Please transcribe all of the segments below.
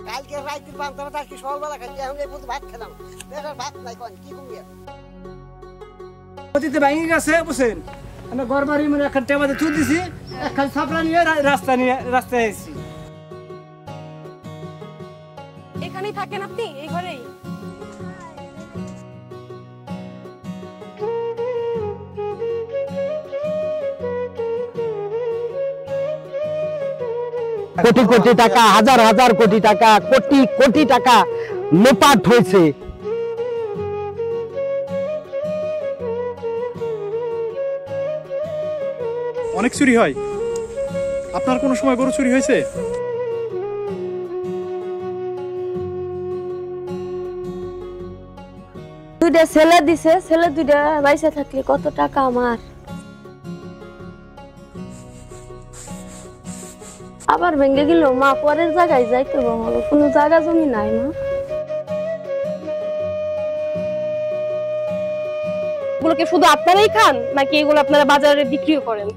কালকে রাইতে পান্তা ভাত কি সকালবেলা খাইছি এখন এই পর্যন্ত ভাত খেলাম বেটার ভাত নাই কোন কি কমিয়া নদীতে ভেঙে গেছে বুঝছেন আমরা ঘর বাড়ি মানে একটা টেবাতে তুল দিছি একখান ছাপড়া নিয়ে রাস্তায় এসেছি। এখানেই থাকেন আপনি এই ঘরেই? কোটি কোটি টাকা, হাজার হাজার কোটি টাকা, কোটি কোটি টাকা লোপাট হয়েছে। অনেক চুরি হয়। আপনার কোনো সময় গরু চুরি হয়েছে? দুইটা ছেলে দিছে, ছেলে দুইটা বাইসা থাকলে কত টাকা আমার। আবার ভেঙে গেল মা, পরের জায়গায় যাইতে হবে, কোনো জায়গা জমি নাই মা। এগুলোকে শুধু আপনারাই খান নাকি এগুলো আপনারা বাজারে বিক্রিও করেন?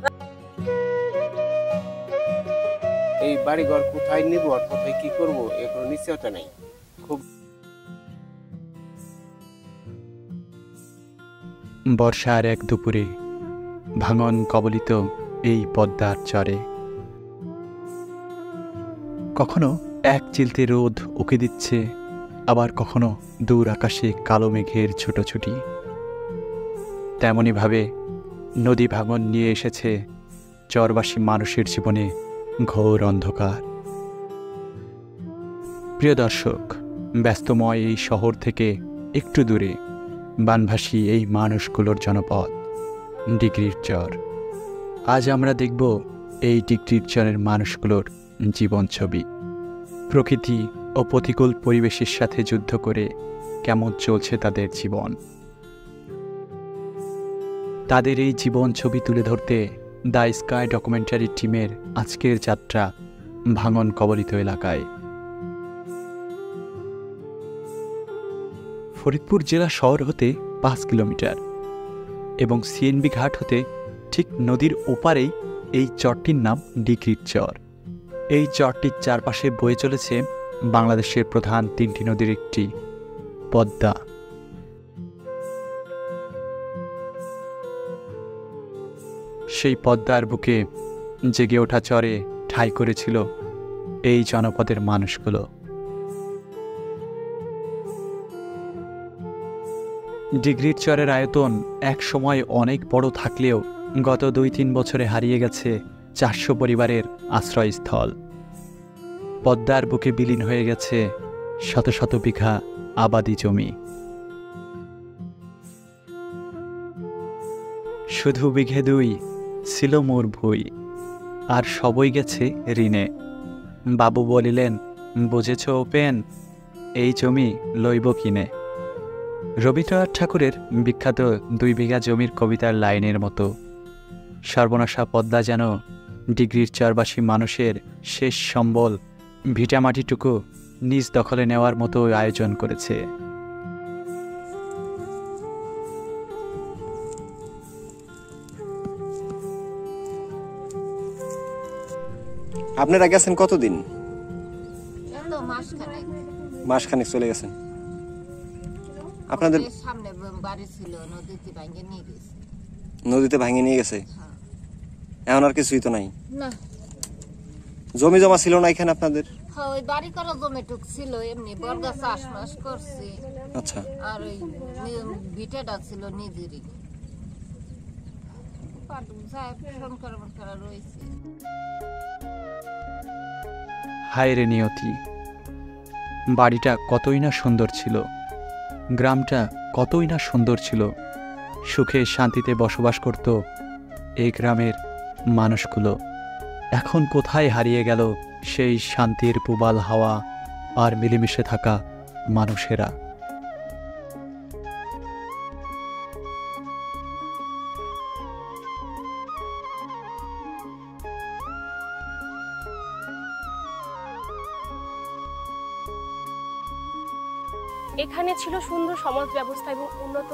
এই বাড়ি ঘর কোথায় নিব আর কোথায় কি করব এগুলো নিশ্চয়তা নাই। খুব বর্ষার এক দুপুরে ভাঙন কবলিত এই পদ্মার চরে কখনো এক চিলতে রোদ উকি দিচ্ছে, আবার কখনো দূর আকাশে কালো মেঘের ছুটোছুটি। তেমনইভাবে নদী ভাঙন নিয়ে এসেছে চরবাসী মানুষের জীবনে ঘোর অন্ধকার। প্রিয় দর্শক, ব্যস্তময় এই শহর থেকে একটু দূরে বানভাসী এই মানুষগুলোর জনপদ ডিগ্রির চর। আজ আমরা দেখব এই ডিগ্রির চরের মানুষগুলোর জীবন ছবি। প্রকৃতি ও প্রতিকূল পরিবেশের সাথে যুদ্ধ করে কেমন চলছে তাদের জীবন। তাদের এই জীবন ছবি তুলে ধরতে দ্য স্কাই ডকুমেন্টারি টিমের আজকের যাত্রা ভাঙন কবলিত এলাকায়। ফরিদপুর জেলা শহর হতে 5 কিলোমিটার এবং সিএনবি ঘাট হতে ঠিক নদীর ওপারেই এই চরটির নাম ডিগ্রির চর। এই চরটির চারপাশে বয়ে চলেছে বাংলাদেশের প্রধান 3টি নদীর একটি পদ্মা। সেই পদ্মার বুকে জেগে ওঠা চরে ঠাঁই করেছিল এই জনপদের মানুষগুলো। ডিগ্রির চরের আয়তন এক সময় অনেক বড় থাকলেও গত 2-3 বছরে হারিয়ে গেছে 400 পরিবারের আশ্রয়স্থল। পদ্মার বুকে বিলীন হয়ে গেছে শত শত বিঘা আবাদি জমি। শুধু বিঘে 2 ছিল মোর ভুই, আর সবই গেছে ঋণে। বাবু বলিলেন, বুঝেছ ওপেন, এই জমি লইব কিনে। রবীন্দ্রনাথ ঠাকুরের বিখ্যাত 2 বিঘা জমির কবিতার লাইনের মতো সর্বনাশা পদ্মা যেন ডিগ্রির চরবাসী মানুষের শেষ সম্বল ভিটামাটিটুকু নিজ দখলে নেওয়ার মতো আয়োজন করেছে। আপনারা গেছেন কতদিন? মাসখানেক চলে গেছেন। আপনাদের সামনে বাড়ি ছিল, নদীতে ভাঙে নিয়ে গেছে। এখন আর কিছুই তো নাই। না, জমি জমা ছিল না এখানে আপনাদের? হ্যাঁ, ওই বাড়ি করা জমিটুক ছিল, এমনি বর্গা চাষবাস করছি। আচ্ছা। আর ওই ভিটেটা ছিল নিজেরই। হায় রে নিয়তি, বাড়িটা কতই না সুন্দর ছিল, গ্রামটা কতই না সুন্দর ছিল। সুখে শান্তিতে বসবাস করত এই গ্রামের মানুষগুলো। এখন কোথায় হারিয়ে গেল সেই শান্তির পুবাল হাওয়া আর মিলেমিশে থাকা মানুষেরা? এখানে ছিল সুন্দর সমাজ ব্যবস্থা এবং উন্নত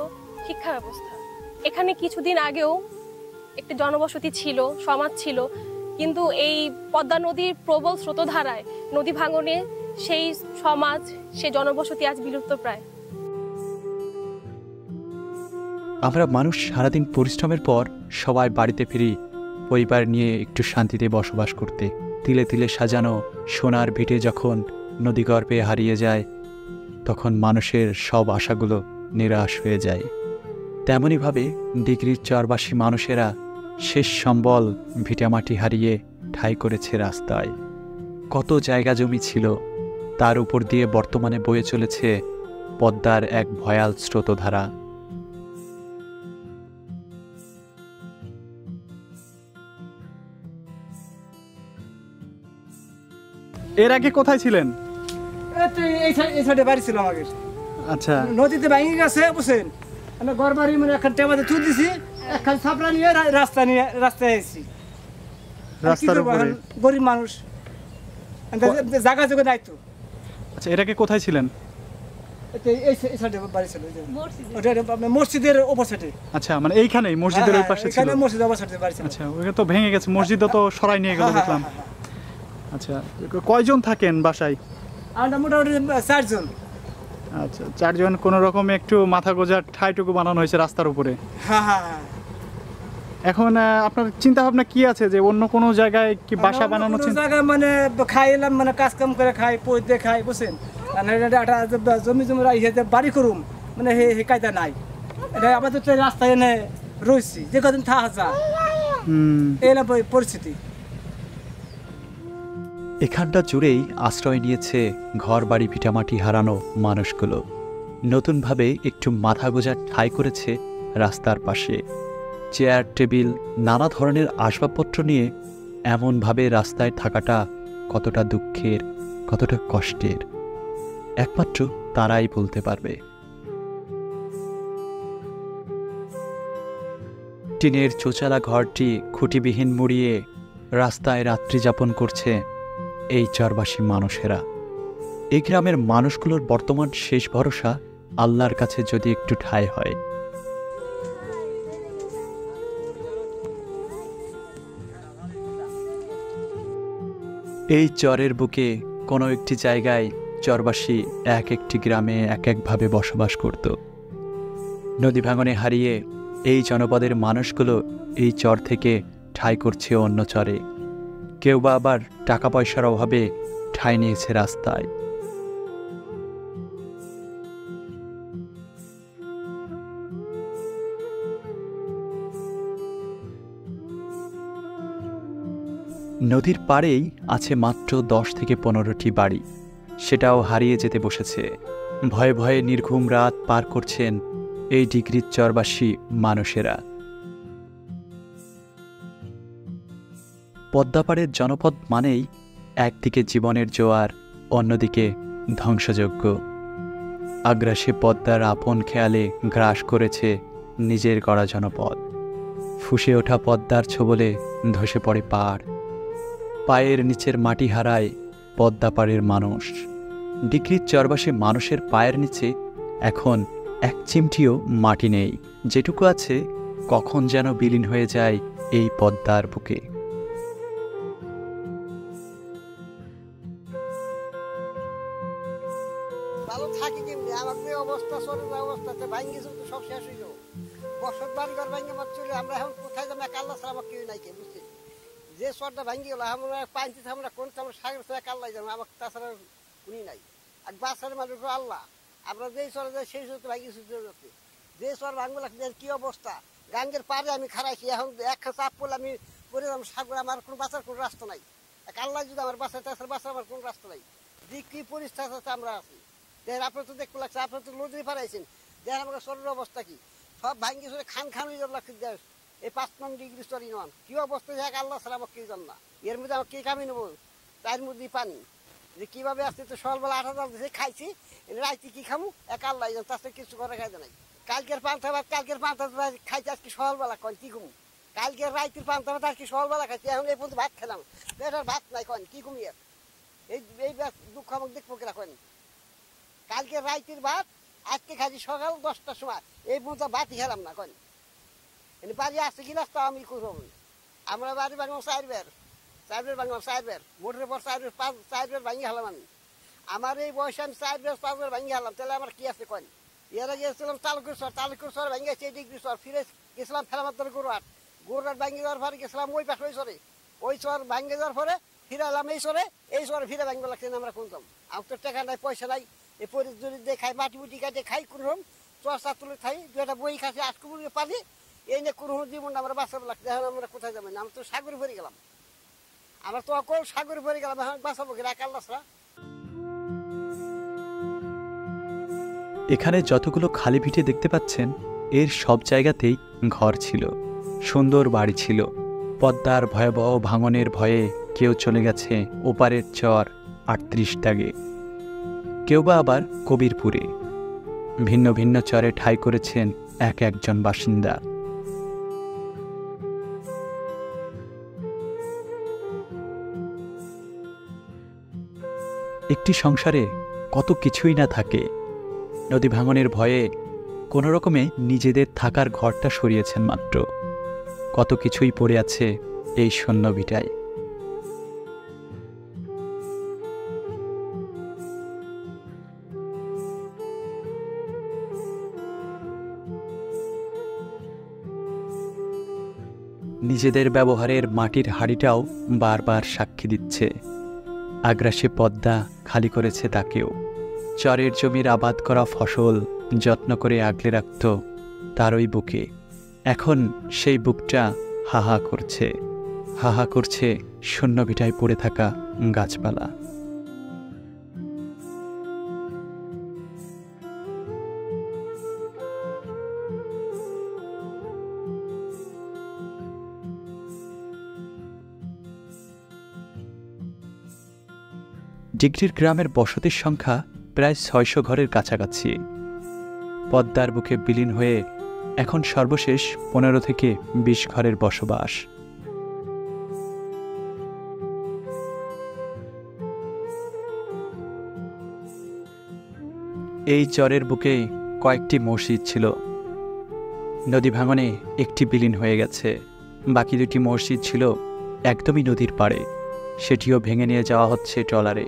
শিক্ষা ব্যবস্থা। এখানে কিছুদিন আগেও একটি জনবসতি ছিল, সমাজ ছিল, কিন্তু এই পদ্মা নদীর প্রবল স্রোতধারায় নদী ভাঙনে সেই সমাজ, সেই জনবসতি আজ বিলুপ্ত প্রায়। আমরা মানুষ সারাদিন পরিশ্রমের পর সবাই বাড়িতে ফিরি পরিবার নিয়ে একটু শান্তিতে বসবাস করতে। তিলে তিলে সাজানো সোনার ভিটে যখন নদীগর্ভে হারিয়ে যায়, তখন মানুষের সব আশাগুলো নিরাশ হয়ে যায়। তেমনইভাবে ডিগ্রির চরবাসী মানুষেরা শেষ সম্বল ভিটামাটি হারিয়ে ঠাঁই করেছে রাস্তায়। কত জায়গা জমি ছিল, তার উপর দিয়ে বর্তমানে বয়ে চলেছে পদ্মার এক ভয়াল স্রোতধারা। এর আগে কোথায় ছিলেন? এই সাইডে বাড়ি ছিল আমাকে। আচ্ছা, নদীতে ভেঙে গেছে বুঝছেন, আমরা ঘর বাড়ি মানে এখন টেবাতে তুল দিছি, একখান ছাপড়া নিয়ে রাস্তায় এসেছি। রাস্তার উপরে গরিব মানুষ, জায়গা যোগে নাই তো। আচ্ছা, এর আগে কোথায় ছিলেন? এই সাইডে বাড়ি ছিল, মসজিদের ওপর সাইডে। আচ্ছা, মানে এইখানেই মসজিদের ওই পাশে ছিল? মসজিদের ওপর সাইডে বাড়ি ছিল। আচ্ছা, ওইখানে তো ভেঙে গেছে, মসজিদও তো সরাই নিয়ে গেল দেখলাম। আচ্ছা, কয়জন থাকেন বাসায়? আমরা মোটামুটি 4 জন। আচ্ছা, 4 জন। কোন রকমে একটু মাথা গোজার ঠাইটুকু বানানো হয়েছে রাস্তার উপরে। এখন আপনার চিন্তা ভাবনা কি আছে যে অন্য কোনো জায়গায় কি বাসা বানানো? জায়গা মানে খাইলাম, মানে কাজ কাম করে খাই, পড়তে খাই বুঝছেন। জমি জমি বাড়ি করুম মানে হে কায়দা নাই। এটা আমাদের তো রাস্তায় এনে রয়েছি, যে কদিন থাকা যায় এই পরিস্থিতি। এখানটা জুড়েই আশ্রয় নিয়েছে ঘর বাড়ি ভিটামাটি হারানো মানুষগুলো। নতুনভাবে একটু মাথা গোজার ঠাঁই করেছে রাস্তার পাশে। চেয়ার টেবিল নানা ধরনের আসবাবপত্র নিয়ে এমনভাবে রাস্তায় থাকাটা কতটা দুঃখের, কতটা কষ্টের, একমাত্র তারাই বলতে পারবে। টিনের চোচালা ঘরটি খুঁটিবিহীন মুড়িয়ে রাস্তায় রাত্রি যাপন করছে এই চরবাসী মানুষেরা। এই গ্রামের মানুষগুলোর বর্তমান শেষ ভরসা আল্লাহর কাছে যদি একটু ঠাঁই হয়। এই চরের বুকে কোনো একটি জায়গায় চরবাসী এক একটি গ্রামে এক একভাবে বসবাস করত। নদী ভাঙনে হারিয়ে এই জনপদের মানুষগুলো এই চর থেকে ঠাঁই করছে অন্য চরে। কেউ বা আবার টাকা পয়সার অভাবে ঠাঁই নিয়েছে রাস্তায়। নদীর পাড়েই আছে মাত্র 10 থেকে 15টি বাড়ি, সেটাও হারিয়ে যেতে বসেছে। ভয়ে ভয়ে নির্ঘুম রাত পার করছেন এই ডিগ্রির চরবাসী মানুষেরা। পদ্মাপাড়ের জনপদ মানেই একদিকে জীবনের জোয়ার, অন্যদিকে ধ্বংসযজ্ঞ। আগ্রাসী পদ্মার আপন খেয়ালে গ্রাস করেছে নিজের গড়া জনপদ। ফুসে ওঠা পদ্মার ছোবলে ধসে পড়ে পাড়, পায়ের নিচের মাটি হারায় পদ্মাপাড়ের মানুষ। ডিগ্রির চরবাসী মানুষের পায়ের নিচে এখন এক চিমটিও মাটি নেই। যেটুকু আছে কখন যেন বিলীন হয়ে যায় এই পদ্মার বুকে। ভালো থাকি কেমনি? আমার যে অবস্থা, শরীর অবস্থাতে ভাঙ্গি তো সব শেষ হয়ে যাবো। বছর বাড়িঘর ভাঙ্গে আমার চলে, আমরা এখন কোথায় যাবো? কাল্লা ছাড়া আমার কেউ নাই, কে বুঝছি। যে চরটা ভাঙ্গি গেল আমরা পাইছি, আমরা কোন সাগর ছাড়া কাল্লাই যাবো, আমার তাছাড়া উনি নাই। আর বাচ্চার মানুষ আল্লাহ, আমরা যেই চরে যাই সেই চর ভাঙ্গি যাচ্ছে। যে চর ভাঙবো লাগছে কি অবস্থা। গাঙ্গের পাড়ে আমি খারাইছি, এখন একখান চাপ পড়লে আমি পরে যাবো সাগর। আমার কোনো বাঁচার কোনো রাস্তা নাই। কাল্লা যদি আমার বাঁচায়, তাছাড়া বাঁচার আমার কোনো রাস্তা নাই। যে কি পরিস্থিতি আমরা আছি দেখেন, আপনার তো দেখতে লাগছে, আপনার তো নদী পারাইছেন, দেখেন আমার শরীরের অবস্থা কি। সব ভাঙ্গি চলে খান খান হয়ে যাবে লাগছে দেশ। এই 5 ডিগ্রি স্তরই নন, কি অবস্থা দেখ আল্লাহ ছাড়া আমার কেউ জান না। এর মধ্যে আমার কে কামি নেবো? তার মধ্যেই পানি যে কিভাবে আসছে। তো সকালবেলা 8,000 দিয়েছে, খাইছি, রাইতে কি খামু এক আল্লাহ জান, তার সাথে কিছু করে খাইতে নাই। কালকের পান্তা ভাত, কালকের পান্তা খাইতে আজকে সকালবেলা কন কি ঘুমু। কালকের রাইতের পান্তা ভাত আজকে সকালবেলা খাইছি, এখন এই পর্যন্ত ভাত খেলাম, পেটের ভাত নাই কন কি ঘুমিয়ে। এই দুঃখ আমাকে দেখবো কিনা কন। কালকে রাইতের ভাত আজকে খাইছি সকাল 10টার সময়, এই পর্যন্ত ভাতই খেলাম না কন। বাড়ি আসছে গিলাস তো আমি করব। আমরা বাড়ি ভাঙলাম 4 বের, 4 বের ভাঙলাম, 4 বের মোটরের পর 4 বের ভাঙি খেলাম আমি। আমার এই বয়সে আমি 4 বছর 5 বছর ভেঙে গেলাম, তাহলে আমার কি আছে কন? এর আগে গেছিলাম তালুকের সর ভেঙে গেছে, ডিগ্রি সর ফিরে গেছিলাম ফেরামাত্তর গরুহাট ভেঙে যাওয়ার পরে গেছিলাম ওই পাশে ওই সর ভেঙে যাওয়ার পরে ফিরে এলাম এই সরে ফিরে ভেঙে লাগছে আমরা কোনতাম। আমার তো টাকা নাই পয়সা নাই, এই পরিস্থিতি দিয়ে খাই, মাটি মুটি কাটে খাই, কোনরকম চর্চা তুলে খাই, 2টা বই খাচ্ছি, 8 কুমুড়ি পানি, এই নিয়ে কোনো জীবনটা আমরা বাঁচাবো লাগছে। এখন আমরা কোথায় যাবেন? আমরা তো সাগরে ভরে গেলাম, আমরা তো অকল সাগরে ভরে গেলাম, এখন বাঁচাবো কিনা আল্লাহ ছাড়া। এখানে যতগুলো খালি ভিটে দেখতে পাচ্ছেন, এর সব জায়গাতেই ঘর ছিল, সুন্দর বাড়ি ছিল। পদ্মার ভয়াবহ ভাঙনের ভয়ে কেউ চলে গেছে ওপারের চর 38 দাগে, কেউ বা আবার কবিরপুরে। ভিন্ন ভিন্ন চরে ঠাঁই করেছেন এক একজন বাসিন্দা। একটি সংসারে কত কিছুই না থাকে। নদী ভাঙনের ভয়ে কোনো রকমে নিজেদের থাকার ঘরটা সরিয়েছেন মাত্র, কত কিছুই পড়ে আছে এই শূন্য ভিটায়। নিজেদের ব্যবহারের মাটির হাঁড়িটাও বারবার সাক্ষী দিচ্ছে, আগ্রাসী পদ্মা খালি করেছে তাকেও। চরের জমির আবাদ করা ফসল যত্ন করে আগলে রাখত তারই বুকে, এখন সেই বুকটা হাহা করছে শূন্য ভিটায় পড়ে থাকা গাছপালা। ডিগ্রির গ্রামের বসতির সংখ্যা প্রায় 600 ঘরের কাছাকাছি। পদ্মার বুকে বিলীন হয়ে এখন সর্বশেষ 15 থেকে 20 ঘরের বসবাস। এই চরের বুকে কয়েকটি মসজিদ ছিল, নদী ভাঙনে একটি বিলীন হয়ে গেছে। বাকি 2টি মসজিদ ছিল একদমই নদীর পাড়ে, সেটিও ভেঙে নিয়ে যাওয়া হচ্ছে ট্রলারে।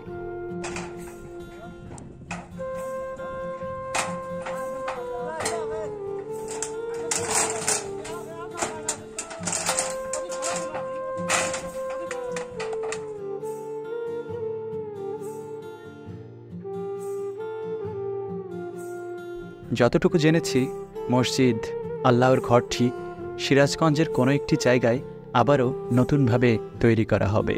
যতটুকু জেনেছি, মসজিদ আল্লাহর ঘরটি সিরাজগঞ্জের কোনো একটি জায়গায় আবারও নতুনভাবে তৈরি করা হবে।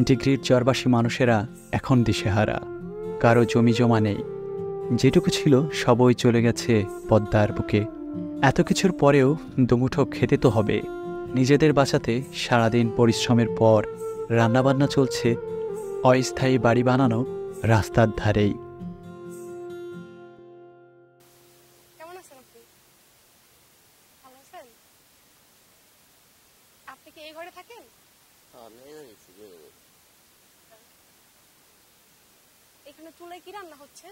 ডিগ্রির চরবাসী মানুষেরা এখন দিশেহারা, কারো জমি জমা নেই, যেটুকু ছিল সবই চলে গেছে পদ্মার বুকে। এত কিছুর পরেও দুমুঠো খেতে তো হবে। নিজেদের বাঁচাতে সারাদিন পরিশ্রমের পর রান্নাবান্না চলছে অস্থায়ী বাড়ি বানানো রাস্তার ধারেই। কেমন আছেন আপনি? ভালো আছেন? আপনি কি এই ঘরে থাকেন? এখানে চুলায় কি রান্না হচ্ছে?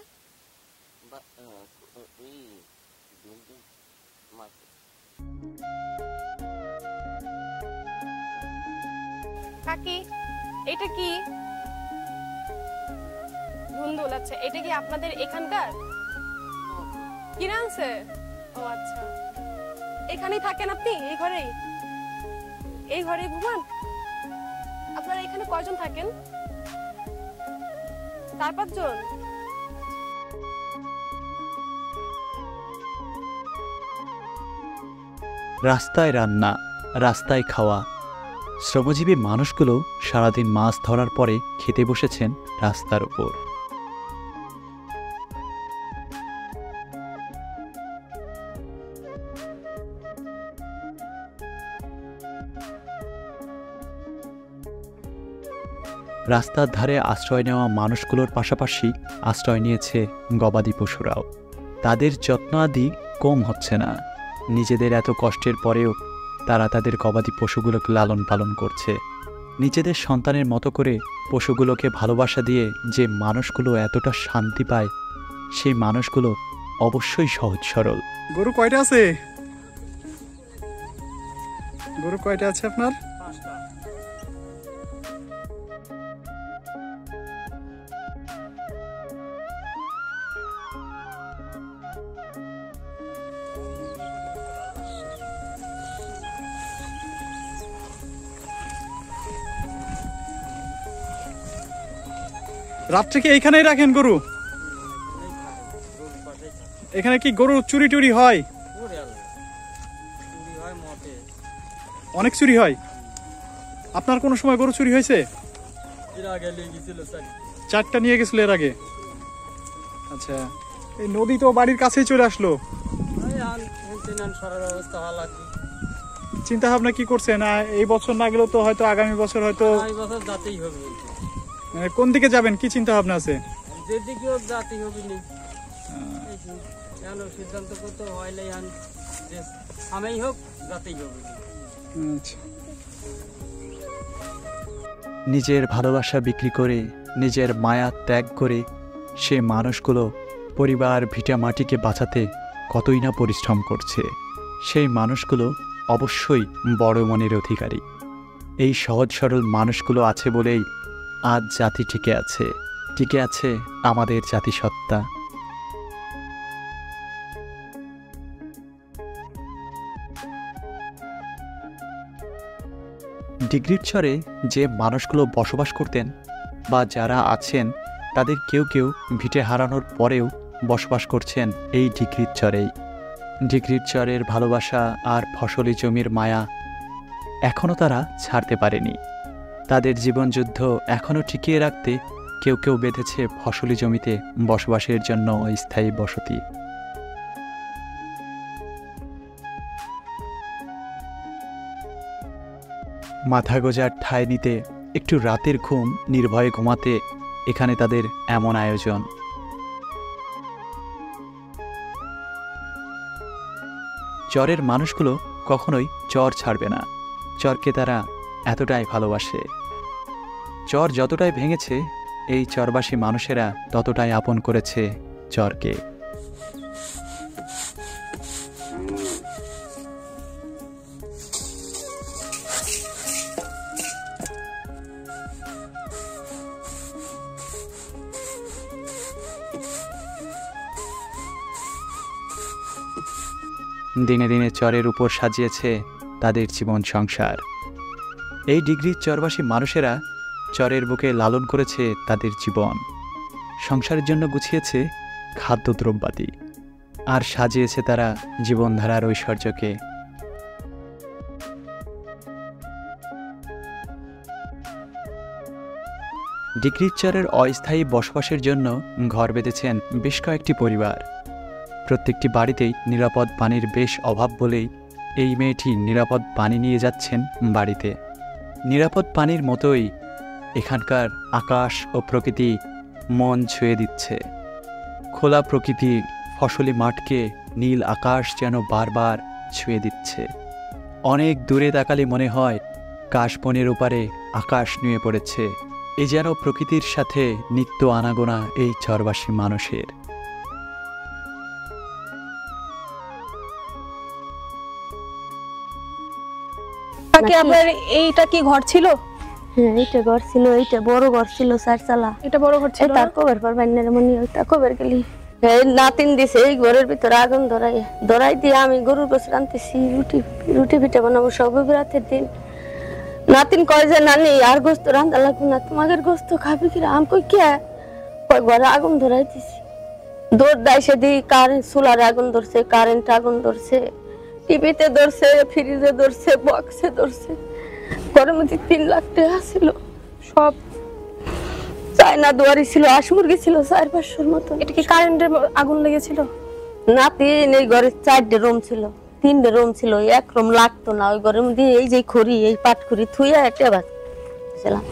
কাকি, এটা কি? ধুন্দুল। আচ্ছা, এটা কি আপনাদের এখানকার? কিনে আনছে? ও আচ্ছা, এখানেই থাকেন আপনি? এই ঘরেই ঘুমান? আপনারা এখানে কয়জন থাকেন? 4-5 জন? রাস্তায় রান্না, রাস্তায় খাওয়া। শ্রমজীবী মানুষগুলো সারাদিন মাছ ধরার পরে খেতে বসেছেন রাস্তার উপর। রাস্তার ধারে আশ্রয় নেওয়া মানুষগুলোর পাশাপাশি আশ্রয় নিয়েছে গবাদি পশুরাও। তাদের যত্ন আদি কম হচ্ছে না। নিজেদের এত কষ্টের পরেও তারা তাদের গবাদি পশুগুলোকে লালন পালন করছে। নিজেদের সন্তানের মতো করে পশুগুলোকে ভালোবাসা দিয়ে যে মানুষগুলো এতটা শান্তি পায়, সেই মানুষগুলো অবশ্যই সহজ সরল। গরু কয়টা আছে? গরু কয়টা আছে আপনার? রাত্রে কি এইখানেই রাখেন গরু? এখানে কি গরু চুরি টুরি হয়? অনেক চুরি হয়। আপনার কোনো সময় গরু চুরি হয়েছে? 4টা নিয়ে গেছিল এর আগে। আচ্ছা, এই নদী তো বাড়ির কাছেই চলে আসলো। চিন্তা ভাবনা কি করছেন? এই বছর না গেলেও তো হয়তো আগামী বছর হয়তো কোন দিকে যাবেন, কি চিন্তা ভাবনা আছে? যেদিকে হোক যাতেই হবে নি, সিদ্ধান্ত করতে হয় নাই, আমি হোক যাতেই হবে। নিজের ভালোবাসা বিক্রি করে, নিজের মায়া ত্যাগ করে সে মানুষগুলো পরিবার ভিটা মাটিকে বাঁচাতে কতই না পরিশ্রম করছে। সেই মানুষগুলো অবশ্যই বড় মনের অধিকারী। এই সহজ সরল মানুষগুলো আছে বলেই আজ জাতি টিকে আছে, টিকে আছে আমাদের জাতিসত্তা। ডিগ্রির চরে যে মানুষগুলো বসবাস করতেন বা যারা আছেন, তাদের কেউ কেউ ভিটে হারানোর পরেও বসবাস করছেন এই ডিগ্রির চরেই। ডিগ্রির চরের ভালোবাসা আর ফসলি জমির মায়া এখনও তারা ছাড়তে পারেনি। তাদের জীবনযুদ্ধ এখনও টিকিয়ে রাখতে কেউ কেউ বেঁধেছে ফসলি জমিতে বসবাসের জন্য স্থায়ী বসতি। মাথা গোজার ঠাঁই নিতে, একটু রাতের ঘুম নির্ভয়ে ঘুমাতে এখানে তাদের এমন আয়োজন। চরের মানুষগুলো কখনোই চর ছাড়বে না। চরকে তারা এতটাই ভালোবাসে। চর যতটাই ভেঙেছে, এই চরবাসী মানুষেরা ততটাই আপন করেছে চরকে। দিনে দিনে চরের উপর সাজিয়েছে তাদের জীবন সংসার। এই ডিগ্রির চরবাসী মানুষেরা চরের বুকে লালন করেছে তাদের জীবন। সংসারের জন্য গুছিয়েছে খাদ্যদ্রব্যাদি, আর সাজিয়েছে তারা জীবনধারার ঐশ্বর্যকে। ডিগ্রির চরের অস্থায়ী বসবাসের জন্য ঘর বেঁধেছেন বেশ কয়েকটি পরিবার। প্রত্যেকটি বাড়িতেই নিরাপদ পানির বেশ অভাব বলেই এই মেয়েটি নিরাপদ পানি নিয়ে যাচ্ছেন বাড়িতে। নিরাপদ পানির মতোই এখানকার আকাশ ও প্রকৃতি মন ছুঁয়ে দিচ্ছে। খোলা প্রকৃতি ফসলি মাঠকে নীল আকাশ যেন বারবার ছুঁয়ে দিচ্ছে। অনেক দূরে তাকালে মনে হয় কাশবনের ওপারে আকাশ নুয়ে পড়েছে। এ যেন প্রকৃতির সাথে নিত্য আনাগোনা এই চরবাসী মানুষের। আপনার এইটা কি ঘর ছিল? হ্যাঁ, এইটা ঘর ছিল। এইটা বড় ঘর ছিল, 4 চালা। এটা বড় ঘর ছিল। তার কবের পর বাইনের মনি ওইটা কবের গেলি এই নাতিন দিছে। এই ঘরের ভিতরে আগুন ধরাই দিয়ে আমি গরুর গোশত আনতেছি, রুটি পিঠা বানাবো সব রাতের দিন। নাতিন কয় যে নানি আর গোস্ত রান্না লাগবে না, তোমাদের গোস্ত খাবি কি? আমি কই কে? কয় ঘরে আগুন ধরাই দিছি। দৌড় দেয় সেদিন কারেন্ট, সোলারে আগুন ধরছে, কারেন্ট আগুন ধরছে, টিভিতে ধরছে, ফ্রিজে ধরছে, বক্সে ধরছে। ঘরের মধ্যে 3 লাখ টাকা ছিল, সব চায়না দুয়ারি ছিল, হাঁস মুরগি ছিল 4-500-র মতো। এটা কি কারেন্টের আগুন লেগেছিল? নাতিন এই ঘরে 4টে রুম ছিল, 3টে রুম ছিল, এক রুম লাগতো না। ওই ঘরের মধ্যে এই যে খড়ি, এই পাট খড়ি থুইয়া একটা বাজছিলাম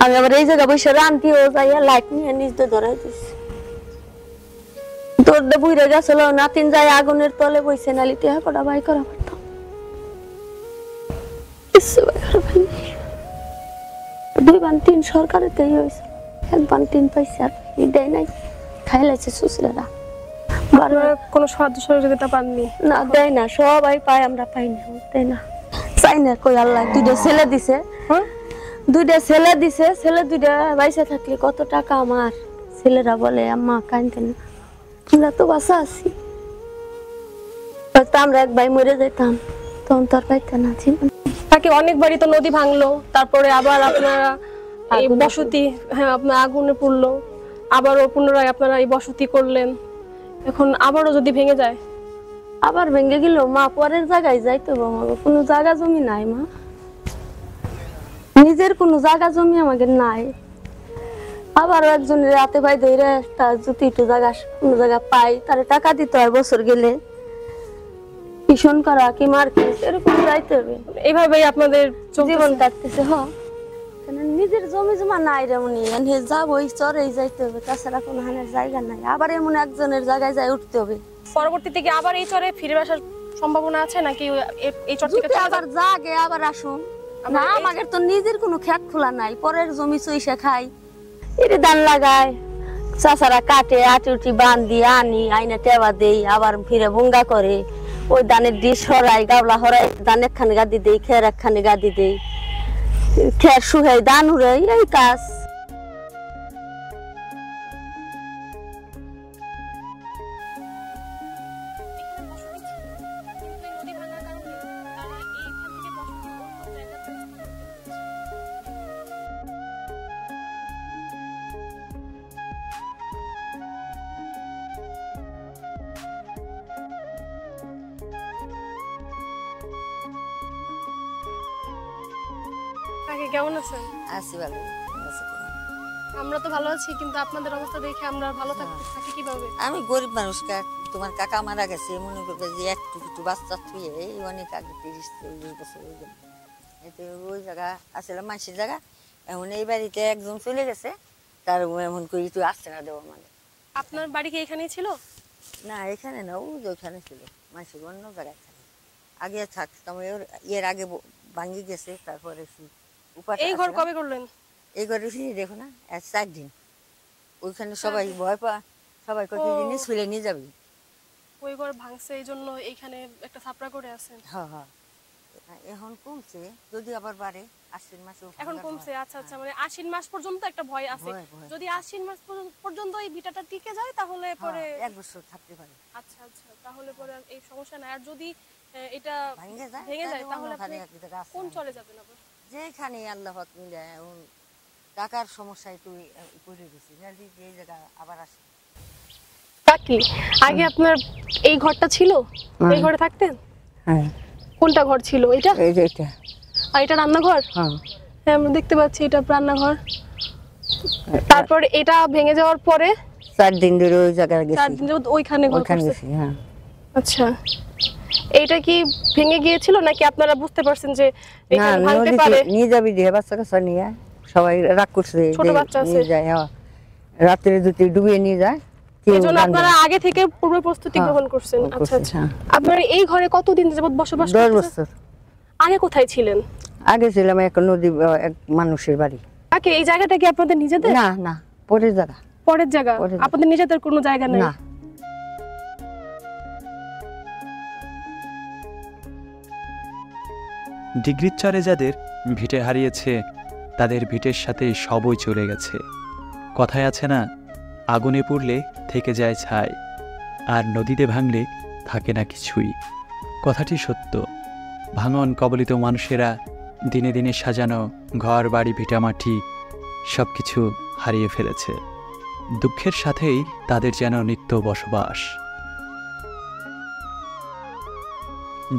আমি। আবার এই জায়গা বসে রান্তি ও যাইয়া লাইট নিয়ে নিজ দিয়ে ধরাই দিছি। দৌড়ে বুড়ে গেছিল। নাতিন যায় আগুনের তলে বসে, নালি টেহা কটা বাই করা পারতাম। 2 বান 3 সরকারের হয়েছে, 1 বান 3 পাইছে, আর দেয় নাই, খাই লাইছে শ্বশুরেরা। কোনো সাহায্য সহযোগিতা পাননি? না, দেয় না, সবাই পায়, আমরা পাই না, দেয় না। চাই না কই আল্লাহ দুইটা ছেলে দিছে, দুইটা ছেলে দিছে, ছেলে দুইটা বাইসা থাকলে কত টাকা আমার। ছেলেরা বলে আম্মা কাঁদতেন না, আমরা তো বাসা আছি, হয়তো আমরা এক ভাই মরে যেতাম, তখন তো আর পাইতাম না জীবন। তাকে অনেকবারই তো নদী ভাঙলো, তারপরে আবার আপনারা এই বসতি, হ্যাঁ আপনার আগুনে পড়লো, আবারও পুনরায় আপনারা এই বসতি করলেন, এখন আবারও যদি ভেঙে যায়? আবার ভেঙে গেল মা, পরের জায়গায় যাইতে হবে, আমাকে কোনো জায়গা জমি নাই মা, নিজের কোনো জায়গা জমি আমাকে নাই। আবার একজনের রাতে ভাই ধরে তার যদি একটু জায়গা কোনো জায়গা পাই তাহলে টাকা দিতে হয়, বছর গেলে টিউশন করা কি মার্কেট এরকম যাইতে হবে। এইভাবেই আপনাদের জীবন কাটতেছে। নিজের জমি জমা নাই রে মনি, যাবো চরেই যাইতে হবে, তাছাড়া কোনো হানের জায়গা নাই। আবার এমন একজনের জায়গায় যাই উঠতে হবে। পরবর্তীতে কি আবার এই চরে ফিরে আসার সম্ভাবনা আছে নাকি এই চর থেকে আবার জাগে আবার আসুন না? আমাদের তো নিজের কোনো খেত খোলা নাই, পরের জমি চইসা খাই, এর ধান লাগায়, চাচারা কাটে, আটি উঠি বান দিয়ে আনি, আইনা টেবা দেই, আবার ফিরে ভঙ্গা করে, ওই ধানের ডিশ হরাই, গাবলা হরাই, ধান একখানে গাদি দেই, খের একখানে গাদি দেই, খের শুহাই, ধান উড়াই, এই কাজ। কেমন আছেন? আছি ভালো। আমরা তো ভালো আছি, কিন্তু আপনাদের অবস্থা দেখে আমরা ভালো থাকি কিভাবে? আমি গরিব মানুষ, তোমার কাকা মারা গেছে, মনে করবে যে একটু একটু বাচ্চা থুয়ে এই অনেক আগে 30-40 বছর হয়ে গেল, এতে ওই জায়গা আসলে মানুষের জায়গা, এখন এই বাড়িতে একজন চলে গেছে, তার এমন করে একটু আসছে না দেওয়া মানে। আপনার বাড়ি কি এখানেই ছিল? না এখানে না, ওই যে ওখানে ছিল, মানুষের অন্য জায়গায় থাকে, আগে থাকতাম, এর আগে ভাঙি গেছে, তারপরে এই ঘর কবে করলেন? এই ঘরে দেখো না 4 দিন, ওইখানে সবাই ভয় পা, সবাই কত জিনিস ফেলে নিয়ে যাবি, ওই ঘর ভাঙছে এই জন্য এইখানে একটা ছাপড়া করে আছেন। হ্যাঁ হ্যাঁ, এখন কমছে, যদি আবার বাড়ে আশ্বিন মাসে এখন কমছে। আচ্ছা আচ্ছা, মানে আশ্বিন মাস পর্যন্ত একটা ভয় আছে, যদি আশ্বিন মাস পর্যন্ত এই ভিটাটা টিকে যায় তাহলে পরে 1 বছর থাকতে পারে। আচ্ছা আচ্ছা, তাহলে পরে এই সমস্যা নাই। আর যদি এটা ভেঙে যায় তাহলে আপনি কোন চলে যাবেন? আবার যেখানে আল্লাহ মিলে টাকার সমস্যায় তুই পড়ে গেছি, এই জায়গা আবার আসে। কাকি, আগে আপনার এই ঘরটা ছিল, এই ঘরে থাকতেন? হ্যাঁ। কোনটা ঘর ছিল? এটা? এই যে এটা। আর এটা রান্নাঘর? হ্যাঁ। হ্যাঁ, আমরা দেখতে পাচ্ছি এটা রান্নাঘর। তারপর এটা ভেঙে যাওয়ার পরে 4 দিন ধরে ওই জায়গায় গেছি। 4 দিন ধরে ওইখানে ঘর করছে? হ্যাঁ। আচ্ছা, এইটা কি ভেঙে গিয়েছিল নাকি আপনারা বুঝতে পারছেন যে এখানে ভাঙতে পারে? নিয়ে যাবি দিয়ে বাচ্চা কাচ্চা নিয়ে, সবাই রাগ করছে, ছোট বাচ্চা আছে, নিয়ে যায়, রাত্রে যদি ডুবিয়ে নিয়ে যায়, এজন্য আপনারা আগে থেকে পূর্ব প্রস্তুতি গ্রহণ করছেন। আচ্ছা আচ্ছা, আপনারা এই ঘরে কতদিন যাবত বসবাস করতেছেন? 10 বছর। আগে কোথায় ছিলেন? আগে ছিলাম এক নদী, এক মানুষের বাড়ি। আগে এই জায়গাটা কি আপনাদের নিজেদের? না না, পরের জায়গা। পরের জায়গা? আপনাদের নিজেদের কোনো জায়গা নেই? না। ডিগ্রির চরে যাদের ভিটে হারিয়েছে, তাদের ভিটের সাথে সবই চলে গেছে। কথায় আছে না, আগুনে পুড়লে থেকে যায় ছাই, আর নদীতে ভাঙলে থাকে না কিছুই। কথাটি সত্য। ভাঙন কবলিত মানুষেরা দিনে দিনে সাজানো ঘর বাড়ি ভিটামাটি সব কিছু হারিয়ে ফেলেছে। দুঃখের সাথেই তাদের যেন নিত্য বসবাস।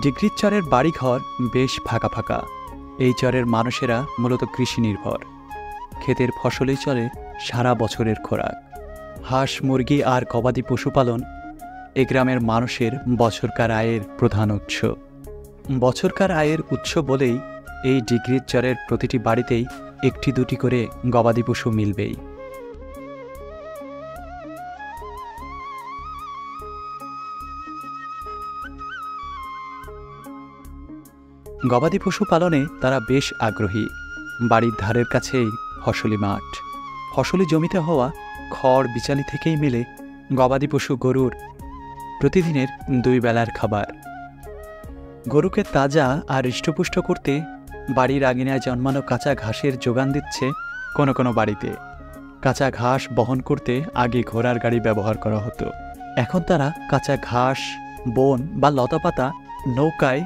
ডিগ্রির চরের বাড়িঘর বেশ ফাঁকা ফাঁকা। এই চরের মানুষেরা মূলত কৃষি নির্ভর। ক্ষেতের ফসলেই চলে সারা বছরের খোরাক। হাঁস মুরগি আর গবাদি পশুপালন এ গ্রামের মানুষের বছরকার আয়ের প্রধান উৎস। বছরকার আয়ের উৎস বলেই এই ডিগ্রির চরের প্রতিটি বাড়িতেই 1-2টি করে গবাদি পশু মিলবেই। গবাদি পশু পালনে তারা বেশ আগ্রহী। বাড়ির ধারের কাছেই ফসলি মাঠ। ফসলি জমিতে হওয়া খড় বিচালি থেকেই মেলে গবাদি পশু গরুর প্রতিদিনের 2 বেলার খাবার। গরুকে তাজা আর হৃষ্টপুষ্ট করতে বাড়ির আঙিনায় জন্মানো কাঁচা ঘাসের যোগান দিচ্ছে কোনো কোনো বাড়িতে। কাঁচা ঘাস বহন করতে আগে ঘোড়ার গাড়ি ব্যবহার করা হতো, এখন তারা কাঁচা ঘাস, বন বা লতাপাতা নৌকায়